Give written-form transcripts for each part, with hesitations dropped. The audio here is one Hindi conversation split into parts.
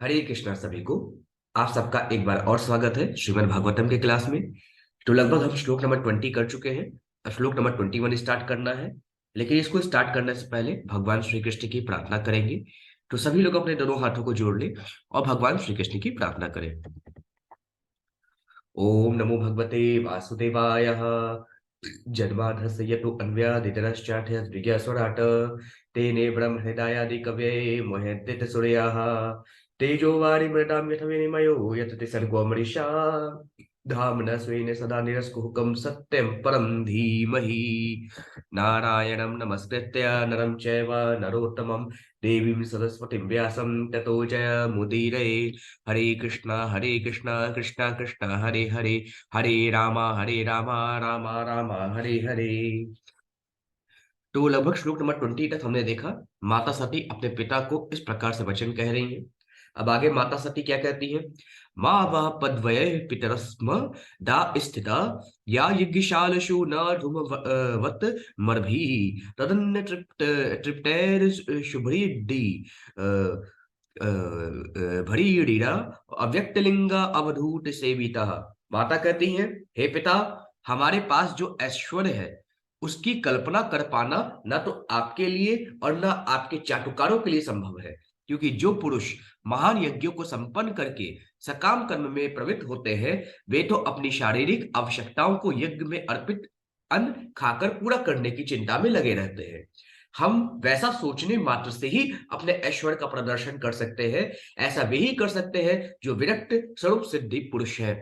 हरे कृष्णा सभी को। आप सबका एक बार और स्वागत है श्रीमद् भागवतम के क्लास में। तो लगभग हम श्लोक नंबर 20 कर चुके हैं। अब श्लोक नंबर 21 स्टार्ट करना है। लेकिन इसको स्टार्ट करने से पहले भगवान श्री कृष्ण की प्रार्थना करेंगे। तो सभी लोग अपने दोनों हाथों को जोड़ लें और भगवान श्री कृष्ण की प्रार्थना करें। ओम नमो भगवते वासुदेवाय। जन्माधस्य यतो अन्व्यादितरश्चार्थयद्विज्ञस्वराट् तेने ब्रह्महृदायादिकवये मोह्यन्ते सूरयाः तेजो वारिमृतां यथा विनिमयो यतते सर्गो मरीषा धाम्ना स्वेन सदा निरस्कुहकं सत्यं परं धीमहि नारायणं नमस्कृत्य नरं चैव नरोत्तमं देवीं सरस्वतीं व्यासं ततो जयमुदीरये। हरे कृष्णा कृष्णा कृष्णा हरे हरे हरे रामा रामा रामा हरे हरे। तो लगभग श्लोक नंबर 20 तक हमने देखा। माता सती अपने पिता को इस प्रकार से वचन कह रही हैं। अब आगे माता सती क्या कहती है। माँ वह पद्वय पितरस्म दा स्थिता या यज्ञशालशु न वत मर्भी तदन्य तृप्तैर शुभ्रीडी भरीडीरा अव्यक्तलिंगा अवधूत सेविता। माता कहती हैं, हे पिता, हमारे पास जो ऐश्वर्य है उसकी कल्पना कर पाना ना तो आपके लिए और ना आपके चाटुकारों के लिए संभव है। क्योंकि जो पुरुष महान यज्ञों को संपन्न करके सकाम कर्म में प्रवृत्त होते हैं वे तो अपनी शारीरिक आवश्यकताओं को यज्ञ में अर्पित अन्न खाकर पूरा करने की चिंता में लगे रहते हैं। हम वैसा सोचने मात्र से ही अपने ऐश्वर्य का प्रदर्शन कर सकते हैं। ऐसा वे ही कर सकते हैं जो विरक्त स्वरूप सिद्धि पुरुष है।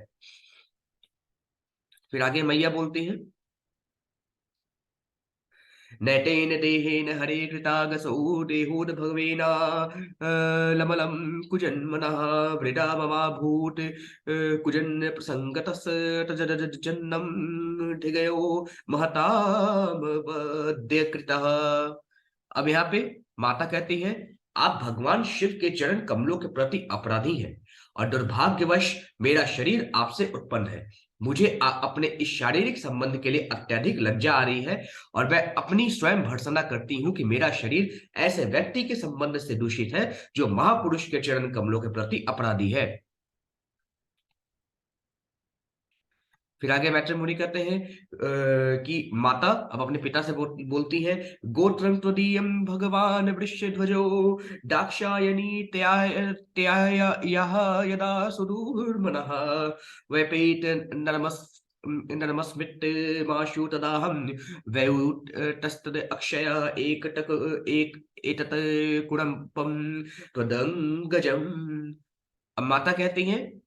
फिर आगे मैया बोलती हैं, नैतेन देहेन हरे कृतागसौ देहोद्भवेना लमलं कुजन्मनः वृदा ममाभूत् कुजन् प्रसङ्गतस् तजन्नं धिगयो महताम वद्यकृतः। अब यहाँ पे माता कहती है, आप भगवान शिव के चरण कमलों के प्रति अपराधी हैं और दुर्भाग्यवश मेरा शरीर आपसे उत्पन्न है। मुझे अपने इस शारीरिक संबंध के लिए अत्यधिक लज्जा आ रही है और मैं अपनी स्वयं भर्त्सना करती हूं कि मेरा शरीर ऐसे व्यक्ति के संबंध से दूषित है जो महापुरुष के चरण कमलों के प्रति अपराधी है। फिर आगे मैट्रिमोनी कहते हैं कि माता अब अपने पिता से बोलती है, गोत्रं त्वदीयं भगवान वृषध्वजो दाक्षायणी त्याय यः यदा सुदूर्मनः वैपेत नरमस् नरमस्मित माशु तदाहं वैतस्तद अक्षय एक एतत् कुणपम त्वदंगजम। अब माता कहती हैं,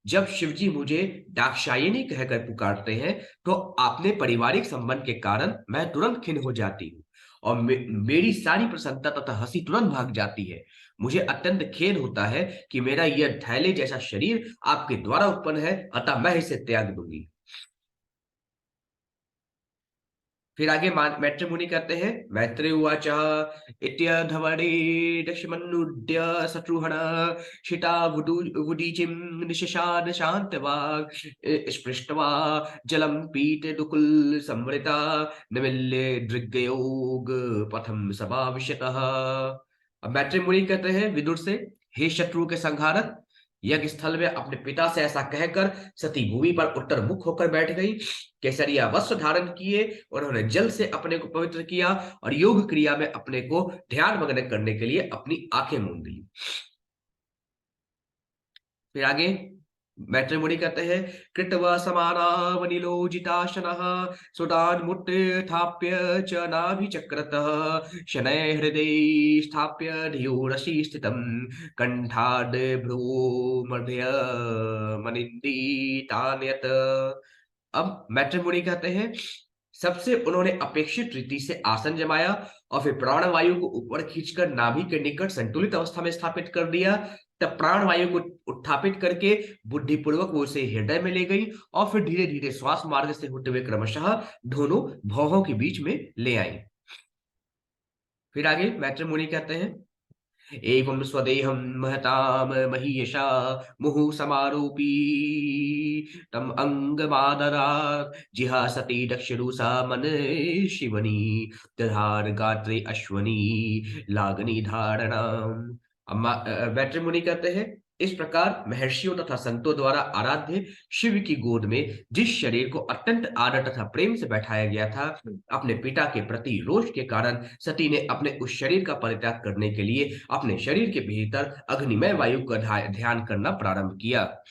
जब शिवजी मुझे दाक्षायणी कहकर पुकारते हैं तो अपने पारिवारिक संबंध के कारण मैं तुरंत खिन्न हो जाती हूँ और मेरी सारी प्रसन्नता तथा हंसी तुरंत भाग जाती है। मुझे अत्यंत खेद होता है कि मेरा यह थैले जैसा शरीर आपके द्वारा उत्पन्न है, अतः मैं इसे त्याग दूंगी। फिर आगे मैत्री मुनि कहते हैं, मैत्री उवाच इत्यधवरे दशमन्नुद्य शत्रुहण शिता वुदीचिं निशशान शान्तवाक् स्पृष्ट्वा जलं पीतदुकुल संवृता निमिल्य दृग्योग पथम समाविशतः। अब मैत्री मुनि कहते हैं विदुर से, हे शत्रु के संहारक, यज्ञ स्थल में अपने पिता से ऐसा कहकर सती भूमि पर उत्तर मुख होकर बैठ गई। केसरिया वस्त्र धारण किए उन्होंने जल से अपने को पवित्र किया और योग क्रिया में अपने को ध्यान मग्न करने के लिए अपनी आंखें मूंद ली। फिर आगे मैत्रेमुनि कहते हैं, कृतवा समानावनिलोजिताशनः सुदान्मुत्थाप्य च नाभिचक्रतः शनैः हृदये स्थाप्य धियोरसि स्थितं कंठाद् भ्रूमध्य मनिन्दितान्यत्। अब मैत्रेमुनि कहते हैं, सबसे उन्होंने अपेक्षित रीति से आसन जमाया और फिर प्राणवायु को ऊपर खींचकर नाभि के निकट संतुलित अवस्था में स्थापित कर दिया। तब प्राणवायु को उत्थापित करके बुद्धिपूर्वक वो उसे हृदय में ले गई और फिर धीरे धीरे श्वास मार्ग से होते हुए क्रमशः दोनों भौहों के बीच में ले आई। फिर आगे मैत्री मुनि कहते हैं, एवं स्वदेहं महताम महीयशा मुहुः समारोपी तम अंगमादरात् जिहासति दक्षरुषा मन शिवनी दधार गात्रे अश्वनी लागनी धारणा। मैत्री मुनि कहते हैं, इस प्रकार महर्षियों तथा संतों द्वारा आराध्य शिव की गोद में जिस शरीर को अत्यंत आदर तथा प्रेम से बैठाया गया था, अपने पिता के प्रति रोष के कारण सती ने अपने उस शरीर का परित्याग करने के लिए अपने शरीर के भीतर अग्निमय वायु का ध्यान करना प्रारंभ किया।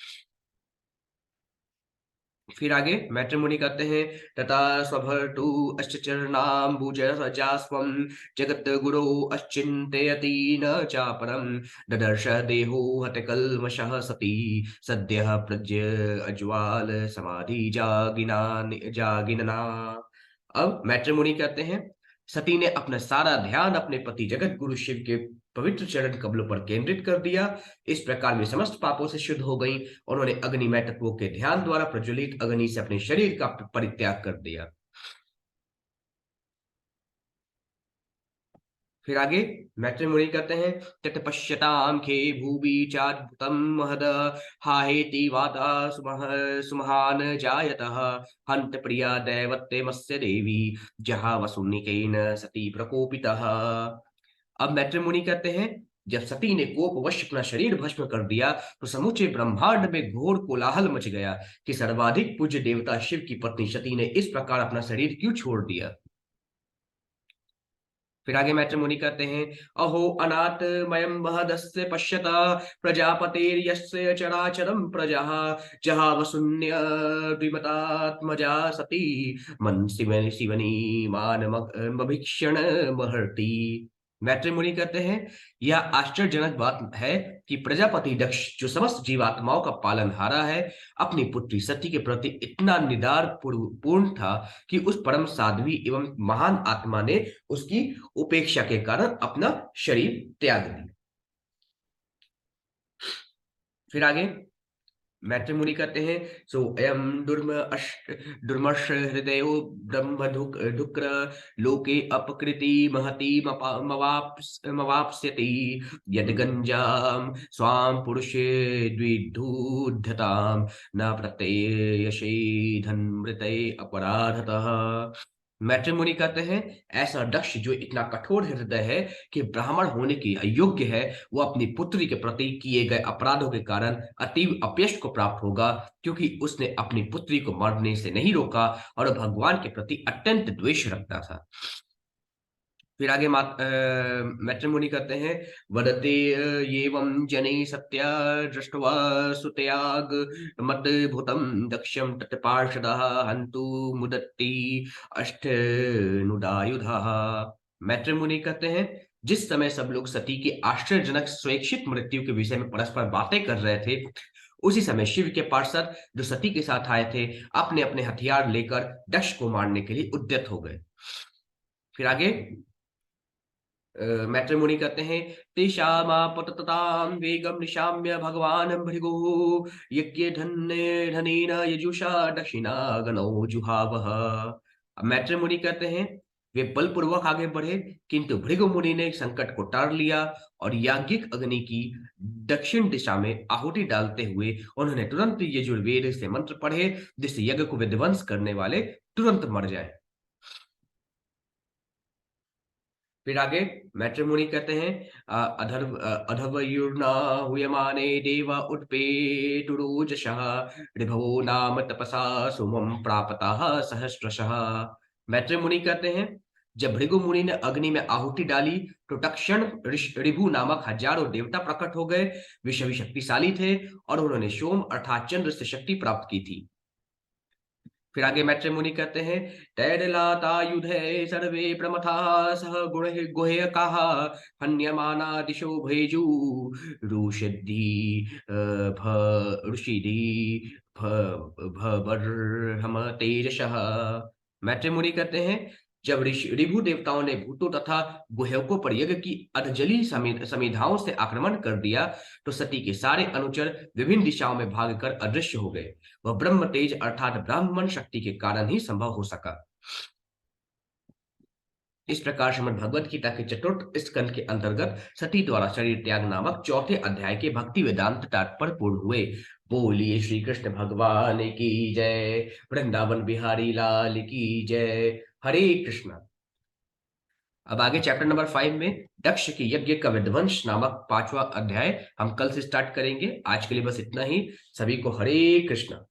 फिर आगे मैत्री मुनि कहते हैं, तथा स्वभर्तु अश्चरणाम्बुजरजास्वं जगत गुरो अश्चिन्तयति न चापरं ददर्श देहो हतकल्मषः सती सद्यः प्रज्य अज्वाल समाधि जागिनना। अब मैत्री मुनि कहते हैं, सती ने अपना सारा ध्यान अपने पति जगत गुरु शिव के पवित्र चरण कमलों पर केंद्रित कर दिया। इस प्रकार वे समस्त पापों से शुद्ध हो गईं। उन्होंने अग्निमय तत्वों के ध्यान द्वारा प्रज्वलित अग्नि से अपने शरीर का परित्याग कर दिया। फिर आगे मैत्री मुनि कहते हैं, तत्पश्यताम खे भूवि चाद्भुतम महद हाहेति वाता सुमहान जायतः हंत प्रिया दैवत्यमस्य देवी जहा वसुनिकेन सती प्रकोपितः। अब मैत्री मुनि कहते हैं, जब सती ने कोपवश अपना शरीर भस्म कर दिया तो समूचे ब्रह्मांड में घोर कोलाहल मच गया कि सर्वाधिक पूज्य देवता शिव की पत्नी सती ने इस प्रकार अपना शरीर क्यों छोड़ दिया। फिर आगे मैत्री मुनि कहते हैं, अहो अनाथ मयम महदस्य पश्यता प्रजापतेर्यस्य चराचरम प्रजा जहा वसुन्य द्विमतात्मजा सती मन शिवनी शिवनी मान मभीक्षण महर्ति। मैत्री मुनि कहते हैं, यह आश्चर्यजनक बात है कि प्रजापति दक्ष जो समस्त जीवात्माओं का पालनहारा है, अपनी पुत्री सती के प्रति इतना निदार पूर्ण था कि उस परम साध्वी एवं महान आत्मा ने उसकी उपेक्षा के कारण अपना शरीर त्याग दिया। फिर आगे मैत्री मुनि कहते हैं, सो अयम दुर्मर्ष हृदय ब्रह्म धुक्र लोके अपकृति महती मवाप्स्यति यद गंजाम स्वाम पुरुषे द्विधूध्यताम न प्रत्ययशे धनमृते अपराधतः। मैत्री मुनि कहते हैं, ऐसा दक्ष जो इतना कठोर हृदय है कि ब्राह्मण होने के अयोग्य है, वो अपनी पुत्री के प्रति किए गए अपराधों के कारण अतीव अपयश को प्राप्त होगा, क्योंकि उसने अपनी पुत्री को मरने से नहीं रोका और भगवान के प्रति अत्यंत द्वेष रखता था। फिर आगे मैत्री मुनि कहते हैं, वदते एवं जने सत्या दृष्ट्वा सुत्याग मत भूतम दक्षम तत्पार्षदः हन्तु मुदत्ति अष्टनुदायुधः। मैत्री मुनि कहते हैं, जिस समय सब लोग सती की आश्चर्यजनक स्वेच्छित मृत्यु के विषय में परस्पर बातें कर रहे थे, उसी समय शिव के पार्षद जो सती के साथ आए थे अपने अपने हथियार लेकर दक्ष को मारने के लिए उद्यत हो गए। फिर आगे मैत्री मुनि कहते हैं, तेषामापततां वेगं निशाम्य भगवान भृगुः यज्ञ धनेन यजुषा दक्षिणा गणो जुहावः। मैत्री मुनि कहते हैं, वे बलपूर्वक आगे बढ़े, किंतु भृगु मुनि ने संकट को टाल लिया और याज्ञिक अग्नि की दक्षिण दिशा में आहुति डालते हुए उन्होंने तुरंत यजुर्वेद से मंत्र पढ़े, जिससे यज्ञ को विध्वंस करने वाले तुरंत मर जाए। फिर आगे मैत्री मुनि कहते हैं, अधर्वयुर्ना हुयमाने देव उत्पेतुरोजशः ऋभवो नाम तपसा सुमं प्रापतः सहस्रशः। मैत्री मुनि कहते हैं, जब भृगु मुनि ने अग्नि में आहुति डाली तो तत्क्षण ऋभु नामक हजारों देवता प्रकट हो गए। वे सभी शक्तिशाली थे और उन्होंने सोम अर्थात चंद्र से शक्ति प्राप्त की थी। फिर आगे मैत्री मुनि कहते हैं, तैरलातायुधे सर्वे प्रमथा सह गुह्यकाः हन्यमाना दिशो भेजु रुषिद्धि ऋषिधि भबर्हम तेजसः। मैत्री मुनि कहते हैं, जब ऋभु देवताओं ने भूतों तथा गुह्यकों पर यज्ञ की अधजली समिधाओं से आक्रमण कर दिया तो सती के सारे अनुचर विभिन्न दिशाओं में भागकर अदृश्य हो गए। वह ब्रह्म तेज अर्थात ब्राह्मण शक्ति के कारण ही संभव हो सका। इस प्रकार श्रीमद् भगवद गीता के चतुर्थ स्कंद के अंतर्गत सती द्वारा शरीर त्याग नामक चौथे अध्याय के भक्ति वेदांत तात्पर्य पूर्ण हुए। बोलिए श्री कृष्ण भगवान की जय, वृंदावन बिहारी लाल की जय। हरे कृष्ण। अब आगे चैप्टर नंबर 5 में दक्ष के यज्ञ का विध्वंस नामक 5वां अध्याय हम कल से स्टार्ट करेंगे। आज के लिए बस इतना ही। सभी को हरे कृष्णा।